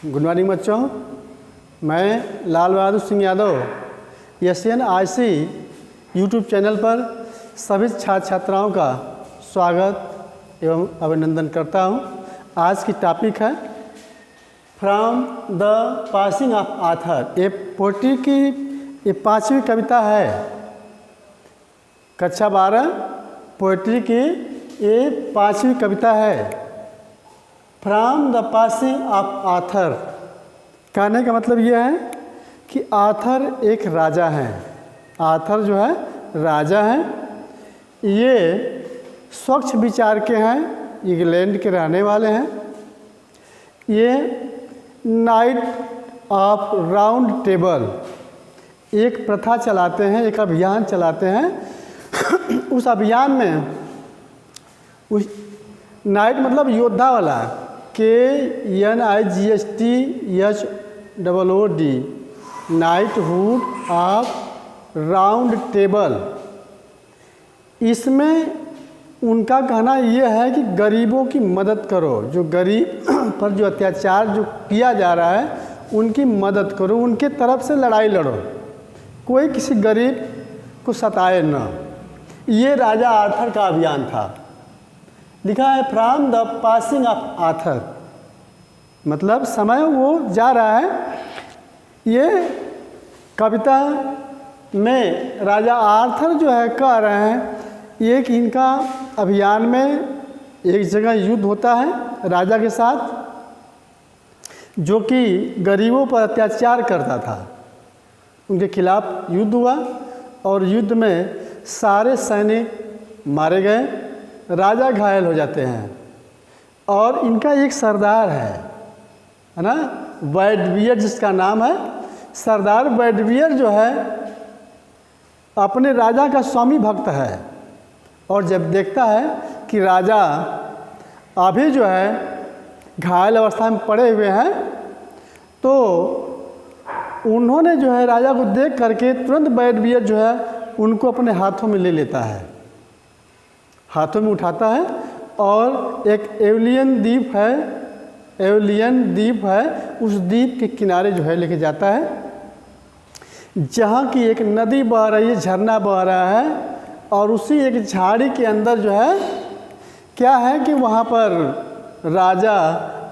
Good morning बच्चों, मैं Lal Bahadur Singh Yadav SNIC YouTube channel पर सभी छात्र छात्राओं का स्वागत एवं अभिनंदन करता हूं। आज की टॉपिक है from the passing of Arthur. ये पोएट्री की ये 5वीं कविता है, कक्षा 12 पोएट्री की ये 5वीं कविता है। From the passing of Arthur कहने का मतलब ये है कि आथर एक राजा हैं। आथर जो है राजा हैं। ये स्वच्छ विचार के हैं, इंग्लैंड के रहने वाले हैं। ये नाइट ऑफ राउंड टेबल एक प्रथा चलाते हैं, एक अभियान चलाते हैं। उस अभियान में उस नाइट मतलब योद्धा वाला KNIGHTHOOD knighthood of round table. इसमें उनका कहना यह है कि गरीबों की मदद करो, जो गरीब पर जो अत्याचार जो किया जा रहा है उनकी मदद करो, उनके तरफ से लड़ाई लड़ो, कोई किसी गरीब को सताए न। ये राजा आर्थर का अभियान था। लिखा है from the passing of Arthur, मतलब समय वो जा रहा है। ये कविता में राजा आर्थर जो है कह रहे हैं ये कि इनका अभियान में एक जगह युद्ध होता है राजा के साथ, जो कि गरीबों पर अत्याचार करता था। उनके खिलाफ युद्ध हुआ और युद्ध में सारे सैनिक मारे गए, राजा घायल हो जाते हैं। और इनका एक सरदार है ना, बैडवियर जिसका नाम है। सरदार बैडवियर जो है अपने राजा का स्वामी भक्त है, और जब देखता है कि राजा अभी जो है घायल अवस्था में पड़े हुए हैं, तो उन्होंने जो है राजा को देख करके तुरंत बैडवियर जो है उनको अपने हाथों में ले लेता है, हाथों में उठाता है और एक एवलियन द्वीप है, उस द्वीप के किनारे जो है लेके जाता है, जहाँ की एक नदी बह रही है, झरना बह रहा है। और उसी एक झाड़ी के अंदर जो है क्या है कि वहाँ पर राजा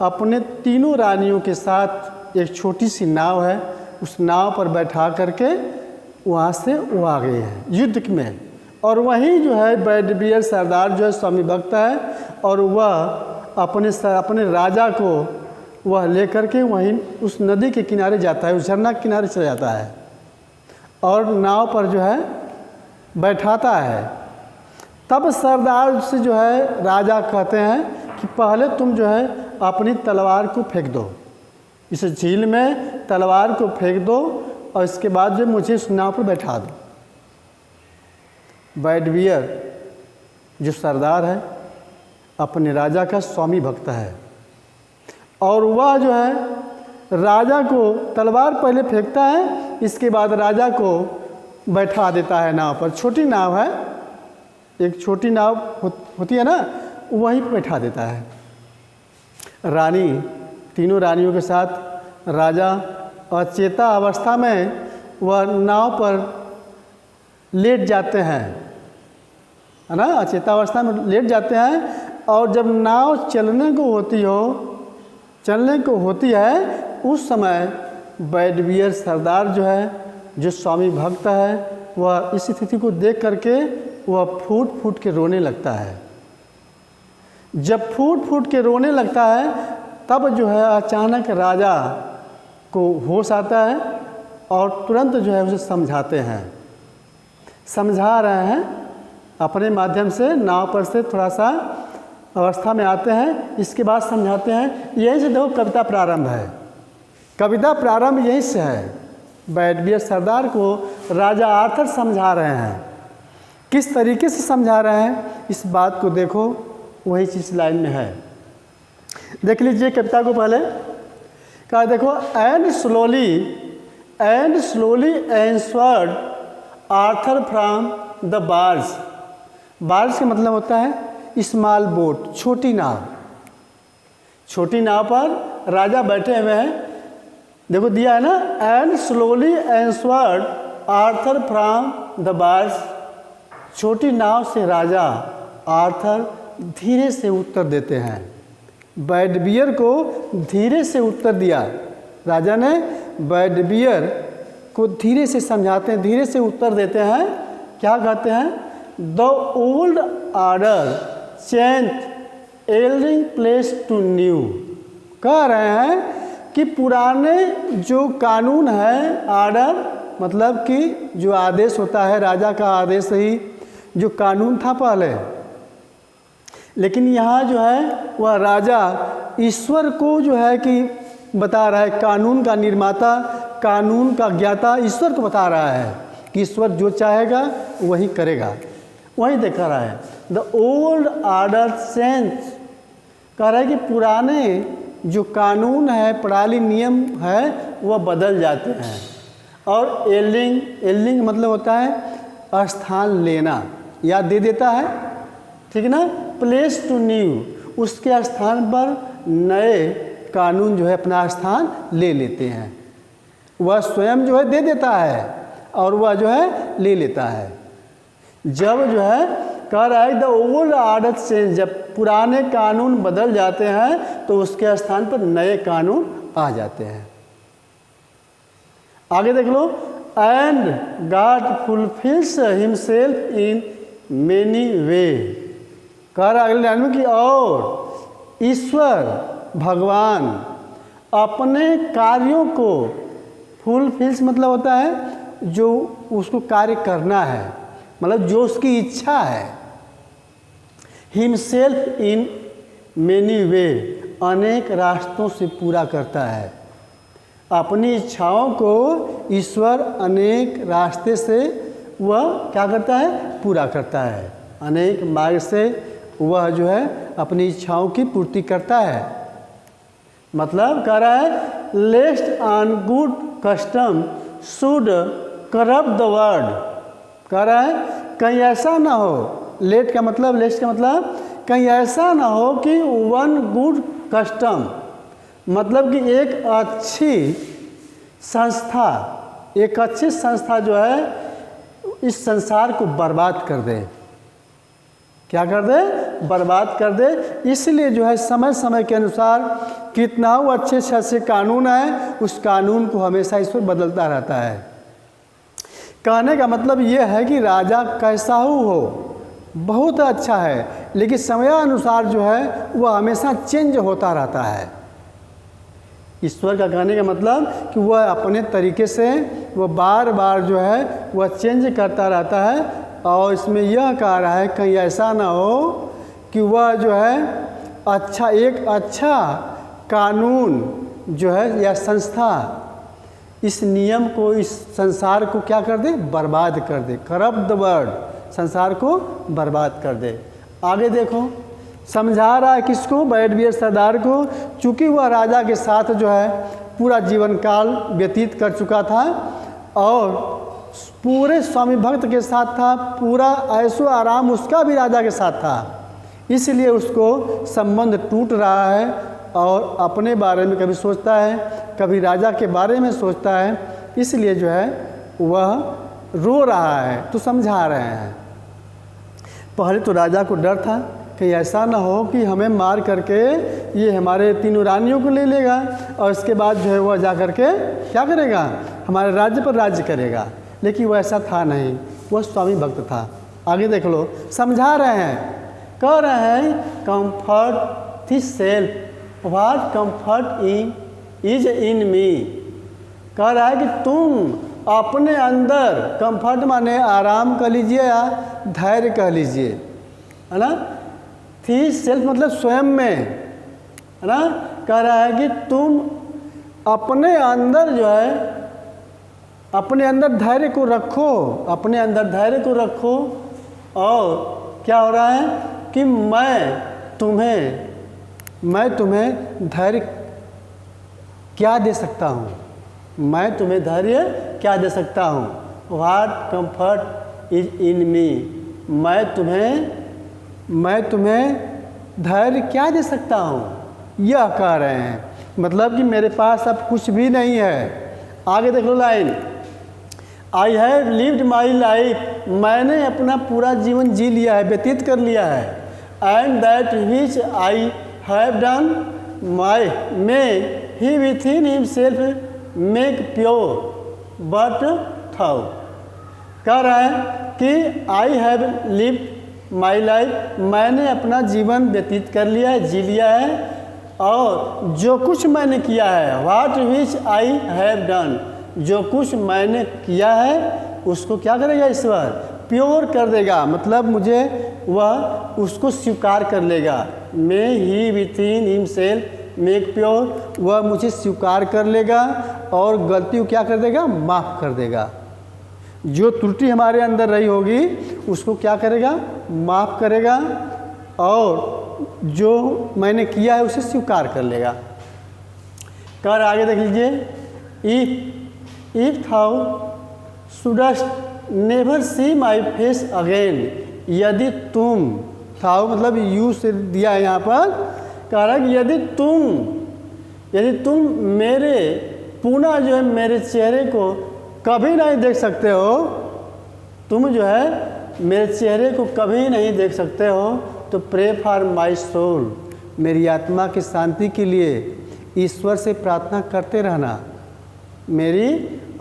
अपने तीनों रानियों के साथ एक छोटी सी नाव है, उस नाव पर बैठा करके वहाँ से वो आ गए हैं युद्ध में। और वहीं जो है बैडवियर सरदार जो है स्वामी भक्त है, और वह अपने राजा को वह लेकर के वहीं उस नदी के किनारे जाता है, उस झरना के किनारे चला जाता है और नाव पर जो है बैठाता है। तब सरदार से जो है राजा कहते हैं कि पहले तुम जो है अपनी तलवार को फेंक दो, इस झील में तलवार को फेंक दो, और इसके बाद जो मुझे उस नाव पर बैठा दो। बैडवियर जो सरदार है अपने राजा का स्वामी भक्त है, और वह जो है राजा को तलवार पहले फेंकता है, इसके बाद राजा को बैठा देता है नाव पर। छोटी नाव है, एक छोटी नाव होती है ना, वहीं पर बैठा देता है। रानी तीनों रानियों के साथ राजा अचेता अवस्था में वह नाव पर लेट जाते हैं, है ना, अचेता अवस्था में लेट जाते हैं। और जब नाव चलने को होती है उस समय बैडवियर सरदार जो है, जो स्वामी भक्त है, वह इस स्थिति को देख करके वह फूट फूट के रोने लगता है। जब फूट फूट के रोने लगता है तब जो है अचानक राजा को होश आता है और तुरंत जो है उसे समझाते हैं, समझा रहे हैं अपने माध्यम से। नाव पर से थोड़ा सा अवस्था में आते हैं, इसके बाद समझाते हैं। यहीं से देखो कविता प्रारंभ है, कविता प्रारंभ यहीं से है। बैडवियर सरदार को राजा आर्थर समझा रहे हैं। किस तरीके से समझा रहे हैं इस बात को देखो, वही चीज़ लाइन में है। देख लीजिए कविता को पहले। कहा देखो, and slowly answered Arthur from the barge. Barge का मतलब होता है स्मॉल बोट, छोटी नाव। छोटी नाव पर राजा बैठे हुए हैं देखो दिया है ना, and slowly answered Arthur from the barge. छोटी नाव से राजा आर्थर धीरे से उत्तर देते हैं। बैडबियर को धीरे से उत्तर दिया, राजा ने बैडबियर को धीरे से समझाते हैं, धीरे से उत्तर देते हैं। क्या कहते हैं? The old order change yielding place to new. कह रहे हैं कि पुराने जो कानून है, ऑर्डर मतलब कि जो आदेश होता है, राजा का आदेश ही जो कानून था पहले, लेकिन यहाँ जो है वह राजा ईश्वर को जो है कि बता रहा है, कानून का निर्माता, कानून का ज्ञाता ईश्वर को बता रहा है कि ईश्वर जो चाहेगा वही करेगा। वही दिखा रहा है द ओल्ड ऑर्डर चेंज। कह रहा है कि पुराने जो कानून है, प्रणाली, नियम है, वह बदल जाते हैं। और एल्डिंग मतलब होता है स्थान लेना या दे देता है, ठीक है ना। प्लेस टू न्यू, उसके स्थान पर नए कानून जो है अपना स्थान ले लेते हैं। वह स्वयं जो है दे देता है और वह जो है ले लेता है। जब जो है कह रहा है द ओल्ड ऑर्डर चेंज, जब पुराने कानून बदल जाते हैं तो उसके स्थान पर नए कानून आ जाते हैं। आगे देख लो, and God fulfils himself in many way. कह रहा अगले लाइन में कि और ईश्वर भगवान अपने कार्यों को, फुलफिल्स मतलब होता है जो उसको कार्य करना है, मतलब जो उसकी इच्छा है। हिमसेल्फ इन मेनी वे, अनेक रास्तों से पूरा करता है। अपनी इच्छाओं को ईश्वर अनेक रास्ते से वह क्या करता है? पूरा करता है। अनेक मार्ग से वह जो है अपनी इच्छाओं की पूर्ति करता है। मतलब कह रहा है lest one good custom should corrupt the world. कह रहा है कहीं ऐसा ना हो, लेस्ट का मतलब कहीं ऐसा ना हो कि वन गुड कस्टम, मतलब कि एक अच्छी संस्था जो है इस संसार को बर्बाद कर दे। क्या कर दे? बर्बाद कर दे। इसलिए जो है समय समय के अनुसार कितना वो अच्छे कानून है, उस कानून को हमेशा ईश्वर बदलता रहता है। कहने का मतलब ये है कि राजा कैसा हो बहुत अच्छा है, लेकिन समयानुसार जो है वह हमेशा चेंज होता रहता है। ईश्वर का कहने का मतलब कि वह अपने तरीके से वह बार बार जो है वह चेंज करता रहता है। और इसमें यह कह रहा है कहीं ऐसा ना हो कि वह जो है एक अच्छा कानून जो है या संस्था इस नियम को, इस संसार को क्या कर दे? बर्बाद कर दे। करप्ट द वर्ल्ड, संसार को बर्बाद कर दे। आगे देखो, समझा रहा है किसको? बैडबियर सरदार को। चूँकि वह राजा के साथ जो है पूरा जीवन काल व्यतीत कर चुका था और पूरे स्वामी भक्त के साथ था, पूरा ऐशो आराम उसका भी राजा के साथ था, इसलिए उसको संबंध टूट रहा है और अपने बारे में कभी सोचता है, कभी राजा के बारे में सोचता है, इसलिए जो है वह रो रहा है। तो समझा रहे हैं। पहले तो राजा को डर था कि ऐसा ना हो कि हमें मार करके ये हमारे तीनों रानियों को ले लेगा और इसके बाद जो है वह जा करके क्या करेगा? हमारे राज्य पर राज्य करेगा। लेकिन वह ऐसा था नहीं, वह स्वामी भक्त था। आगे देख लो, समझा रहे हैं, कह रहे हैं comfort thyself what comfort is in me. कह रहा है कि तुम अपने अंदर, कंफर्ट माने आराम कह लीजिए या धैर्य कह लीजिए, है ना। दिस सेल्फ मतलब स्वयं में, है ना। कह रहा है कि तुम अपने अंदर जो है, अपने अंदर धैर्य को रखो, अपने अंदर धैर्य को रखो। और क्या हो रहा है कि मैं तुम्हें धैर्य क्या दे सकता हूँ? मैं तुम्हें धैर्य क्या दे सकता हूँ? व्हाट कंफर्ट इज इन मी। मैं तुम्हें धैर्य क्या दे सकता हूँ? यह कह रहे हैं। मतलब कि मेरे पास अब कुछ भी नहीं है। आगे देख लो line, I have lived my life, मैंने अपना पूरा जीवन जी लिया है, व्यतीत कर लिया है। And that which I have done my may he within himself make pure but thou. कह रहा है कि I have lived my life, मैंने अपना जीवन व्यतीत कर लिया है, जी लिया है, और जो कुछ मैंने किया है, what which I have done, जो कुछ मैंने किया है उसको क्या करेगा ईश्वर, प्योर कर देगा, मतलब मुझे वह उसको स्वीकार कर लेगा। May he within himself make pure, वह मुझे स्वीकार कर लेगा और गलती को क्या कर देगा, माफ़ कर देगा। जो त्रुटि हमारे अंदर रही होगी उसको क्या करेगा, माफ़ करेगा, और जो मैंने किया है उसे स्वीकार कर लेगा। कर आगे देख लीजिए, if thou shouldst never see my face again, यदि तुम, थाउ मतलब यू से दिया है यहाँ पर, कह रहा है कि यदि तुम मेरे पुनः जो है मेरे चेहरे को कभी नहीं देख सकते हो, तुम जो है मेरे चेहरे को कभी नहीं देख सकते हो, तो प्रे फॉर माई सोल, मेरी आत्मा की शांति के लिए ईश्वर से प्रार्थना करते रहना। मेरी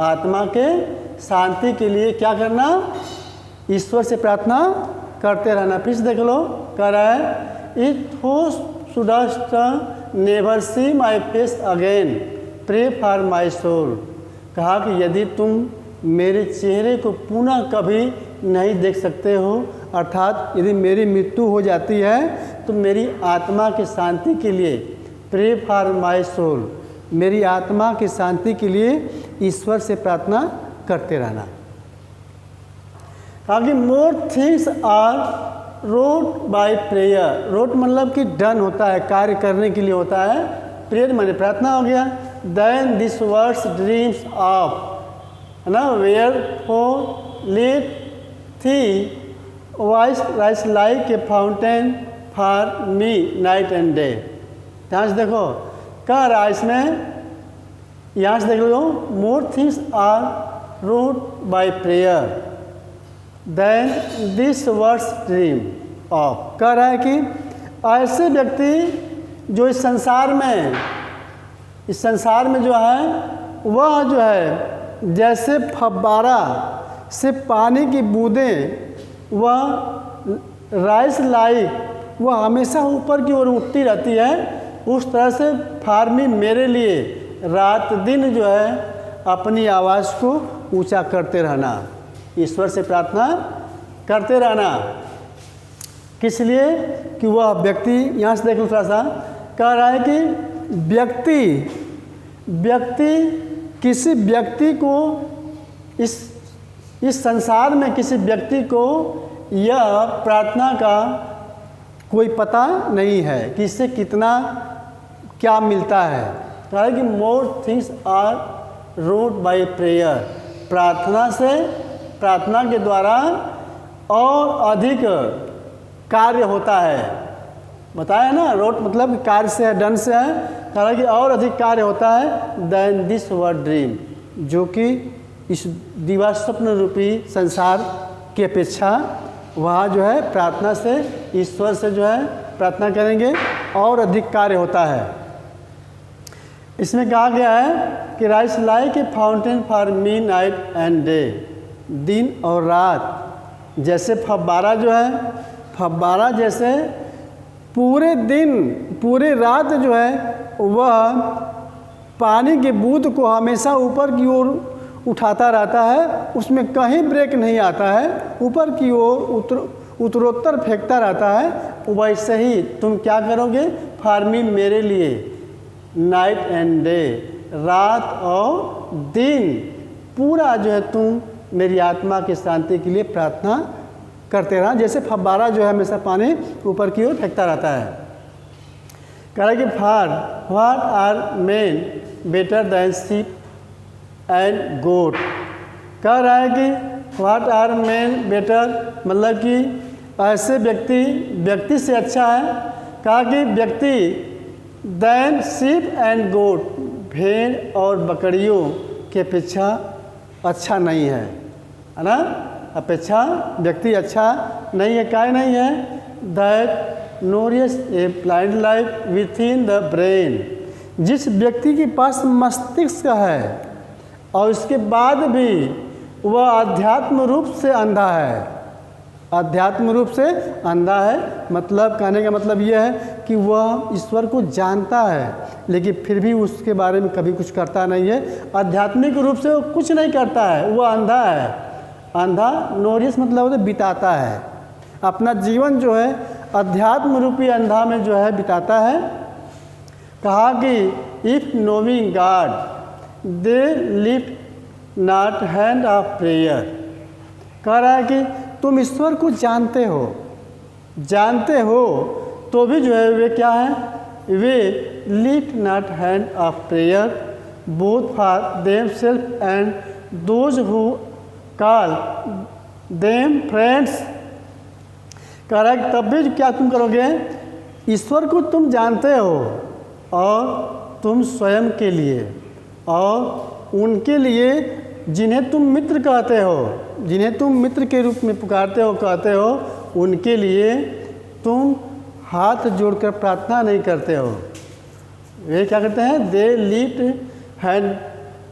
आत्मा के शांति के लिए क्या करना, ईश्वर से प्रार्थना करते रहना। फिर देख लो, कह रहा है इट हो shouldst never see my face again pray for my soul. कहा कि यदि तुम मेरे चेहरे को पुनः कभी नहीं देख सकते हो, अर्थात यदि मेरी मृत्यु हो जाती है तो मेरी आत्मा की शांति के लिए प्रे फॉर माई सोल, मेरी आत्मा की शांति के लिए ईश्वर से प्रार्थना करते रहना। कहा कि more things are wrought by prayer, wrought मतलब कि डन होता है, कार्य करने के लिए होता है, प्रेयर माने प्रार्थना हो गया। Then this words dreams of, है ना, wherefore let thy voice rise like a fountain for me night and day. ध्यान से देखो, कह रहा है इसमें, यहाँ से देख लो, more things are wrought by prayer than this world dream of. कह रहा है कि ऐसे व्यक्ति जो इस संसार में जो है वह जो है जैसे फव्वारा से पानी की बूंदें, वह राइस लाइक, वह हमेशा ऊपर की ओर उठती रहती है, उस तरह से फार्मी मेरे लिए रात दिन जो है अपनी आवाज़ को ऊंचा करते रहना, ईश्वर से प्रार्थना करते रहना। किस लिए कि वह व्यक्ति, यहाँ से देख लो थोड़ा सा, कह रहा है कि व्यक्ति किसी व्यक्ति को इस संसार में किसी व्यक्ति को यह प्रार्थना का कोई पता नहीं है कि इससे कितना क्या मिलता है। कहा है कि more things are wrought by prayer, प्रार्थना के द्वारा और अधिक कार्य होता है। बताया ना, रोट मतलब कार्य से है, डन से है, कहा कि और अधिक कार्य होता है देन दिस वर्ड ड्रीम, जो कि इस दिवा स्वप्न रूपी संसार की अपेक्षा वहाँ जो है प्रार्थना से, ईश्वर से जो है प्रार्थना करेंगे और अधिक कार्य होता है। इसमें कहा गया है कि rice like a fountain for me night and day, दिन और रात जैसे फव्वारा जो है, फव्वारा जैसे पूरे दिन पूरे रात जो है वह पानी के बूंद को हमेशा ऊपर की ओर उठाता रहता है, उसमें कहीं ब्रेक नहीं आता है, ऊपर की ओर उत्तरोत्तर फेंकता रहता है। वैसे ही तुम क्या करोगे, फार्मी मेरे लिए नाइट एंड डे, रात और दिन पूरा जो है तुम मेरी आत्मा की शांति के लिए प्रार्थना करते रहना, जैसे फव्वारा जो है हमेशा पानी ऊपर की ओर फेंकता रहता है। कह रहा है कि for what are men better than sheep and goat. कह रहा है कि व्हाट आर मेन बेटर मतलब कि ऐसे व्यक्ति से अच्छा है। कहा कि व्यक्ति देन शीप एंड गोट, भेड़ और बकरियों के अपेक्षा अच्छा नहीं है ना। अपेक्षा व्यक्ति अच्छा नहीं है, काय नहीं है। That nourish a plant life within the brain, जिस व्यक्ति के पास मस्तिष्क है और इसके बाद भी वह अध्यात्म रूप से अंधा है, अध्यात्म रूप से अंधा है, मतलब कहने का मतलब यह है कि वह ईश्वर को जानता है लेकिन फिर भी उसके बारे में कभी कुछ करता नहीं है। आध्यात्मिक रूप से वो कुछ नहीं करता है, वह अंधा है। अंधा नोरियस मतलब होता है बिताता है, अपना जीवन जो है अध्यात्म रूपी अंधा में जो है बिताता है। कहा कि if नोविंग God they lift not hand of prayer, कह रहा है कि तुम ईश्वर को जानते हो तो भी जो है वे क्या है, वे lift not hand of prayer both for them self and those who call them friends. कह रहा है तब भी क्या तुम करोगे, ईश्वर को तुम जानते हो और तुम स्वयं के लिए और उनके लिए जिन्हें तुम मित्र कहते हो, जिन्हें तुम मित्र के रूप में पुकारते हो कहते हो, उनके लिए तुम हाथ जोड़कर प्रार्थना नहीं करते हो। वे क्या करते हैं, they lift hand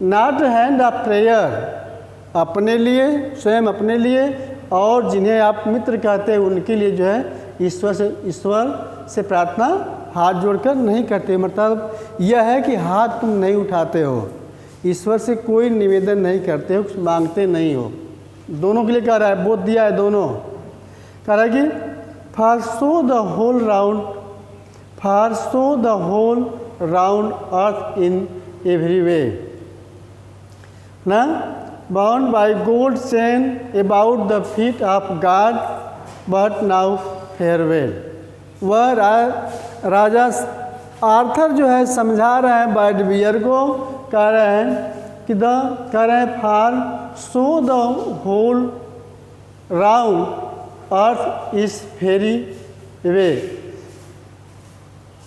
not hand of prayer, अपने लिए स्वयं अपने लिए और जिन्हें आप मित्र कहते हैं उनके लिए जो है ईश्वर से प्रार्थना हाथ जोड़कर नहीं करते। मतलब यह है कि हाथ तुम नहीं उठाते हो, ईश्वर से कोई निवेदन नहीं करते हो, कुछ मांगते नहीं हो। दोनों के लिए कह रहा है, बोध दिया है दोनों। कह रहा है कि for so the whole round earth in every way ना, bound by gold chain about the feet of God but now farewell. वह राजा आर्थर जो है समझा रहे हैं बैडवियर को, कह रहे हैं कि कह रहे हैं for so the whole round earth is every way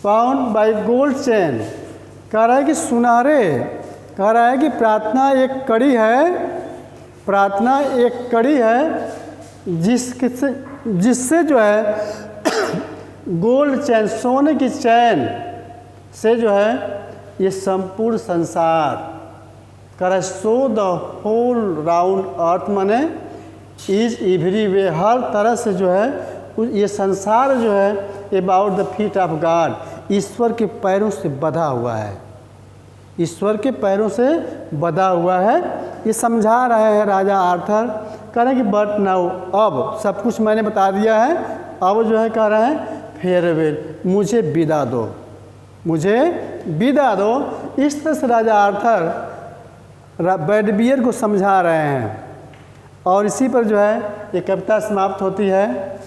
bound by gold chain. कह रहा है कि सुनहरे, कह रहा है कि प्रार्थना एक कड़ी है, प्रार्थना एक कड़ी है जिससे जो है गोल्ड चैन, सोने की चैन से जो है ये संपूर्ण संसार, कह रहा है so the whole round earth माने इज एवरी वे, हर तरह से जो है ये संसार जो है about the feet of God, ईश्वर के पैरों से बंधा हुआ है, ईश्वर के पैरों से बंधा हुआ है। ये समझा रहे हैं राजा आर्थर। कह रहे हैं कि बट नाउ, अब सब कुछ मैंने बता दिया है, अब जो है कह रहे हैं फेयरवेल, मुझे विदा दो, मुझे विदा दो। इस तरह से राजा आर्थर बैडवियर को समझा रहे हैं और इसी पर जो है ये कविता समाप्त होती है।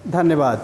धन्यवाद।